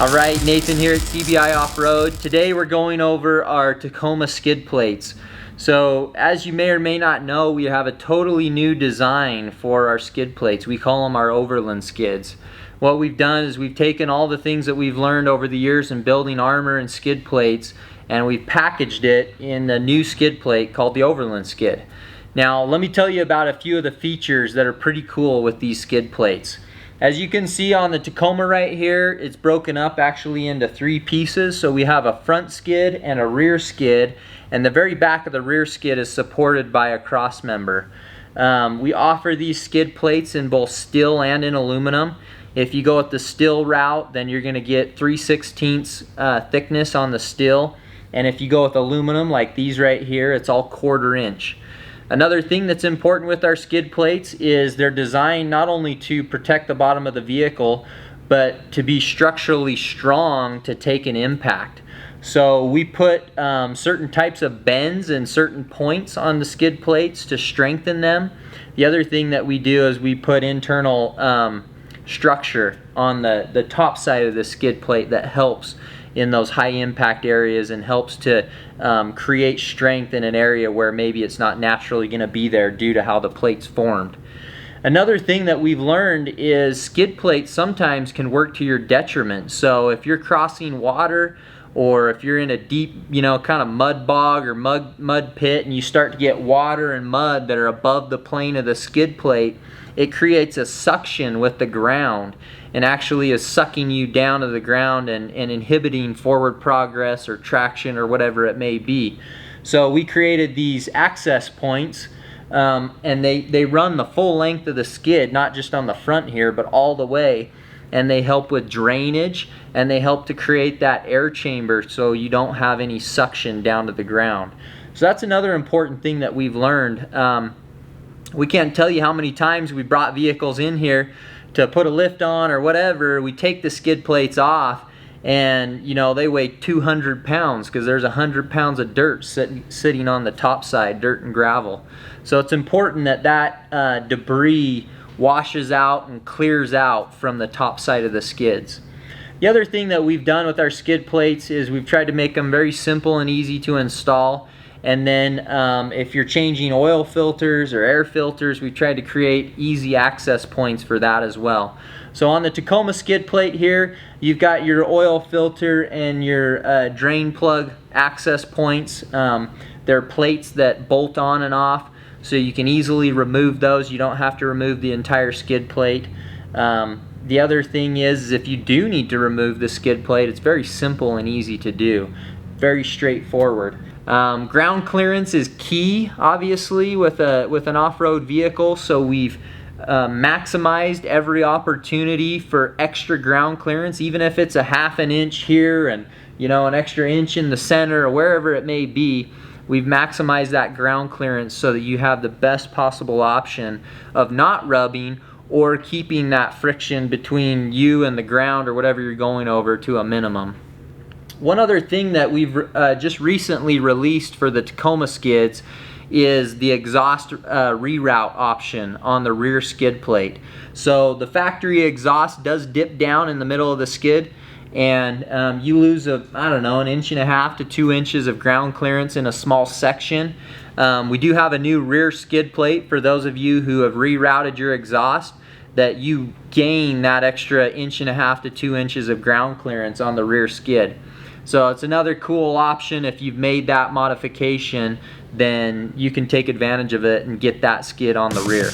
Alright, Nathan here at TBI Off-Road. Today we're going over our Tacoma skid plates. So as you may or may not know, we have a totally new design for our skid plates. We call them our Overland skids. What we've done is we've taken all the things that we've learned over the years in building armor and skid plates, and we've packaged it in a new skid plate called the Overland skid. Now let me tell you about a few of the features that are pretty cool with these skid plates. As you can see on the Tacoma right here, it's broken up actually into three pieces. So we have a front skid and a rear skid, and the very back of the rear skid is supported by a cross member. We offer these skid plates in both steel and in aluminum. If you go with the steel route, then you're going to get 3/16 thickness on the steel, and if you go with aluminum like these right here, it's all 1/4 inch. Another thing that's important with our skid plates is they're designed not only to protect the bottom of the vehicle, but to be structurally strong to take an impact. So we put certain types of bends and certain points on the skid plates to strengthen them. The other thing that we do is we put internal structure on the top side of the skid plate that helps in those high impact areas and helps to create strength in an area where maybe it's not naturally going to be there due to how the plate's formed. Another thing that we've learned is skid plates sometimes can work to your detriment. So if you're crossing water, or if you're in a deep, kind of mud bog or mud pit, and you start to get water and mud that are above the plane of the skid plate, it creates a suction with the ground and actually is sucking you down to the ground and inhibiting forward progress or traction or whatever it may be. So we created these access points, and they run the full length of the skid, not just on the front here, but all the way. And they help with drainage, and they help to create that air chamber so you don't have any suction down to the ground. So that's another important thing that we've learned. We can't tell you how many times we brought vehicles in here to put a lift on or whatever. We take the skid plates off, and they weigh 200 pounds because there's 100 pounds of dirt sitting on the top side, dirt and gravel. So it's important that debris washes out and clears out from the top side of the skids. The other thing that we've done with our skid plates is we've tried to make them very simple and easy to install. And then if you're changing oil filters or air filters, we tried to create easy access points for that as well. So on the Tacoma skid plate here, you've got your oil filter and your drain plug access points. They're plates that bolt on and off, so you can easily remove those. You don't have to remove the entire skid plate. The other thing is if you do need to remove the skid plate, it's very simple and easy to do. Very straightforward. Ground clearance is key, obviously, with an off-road vehicle, so we've maximized every opportunity for extra ground clearance, even if it's a 1/2 inch here and an extra inch in the center or wherever it may be. We've maximized that ground clearance so that you have the best possible option of not rubbing or keeping that friction between you and the ground or whatever you're going over to a minimum. One other thing that we've just recently released for the Tacoma skids is the exhaust reroute option on the rear skid plate. So the factory exhaust does dip down in the middle of the skid, and you lose an 1.5 to 2 inches of ground clearance in a small section. We do have a new rear skid plate for those of you who have rerouted your exhaust, that you gain that extra 1.5 to 2 inches of ground clearance on the rear skid. So it's another cool option. If you've made that modification, then you can take advantage of it and get that skid on the rear.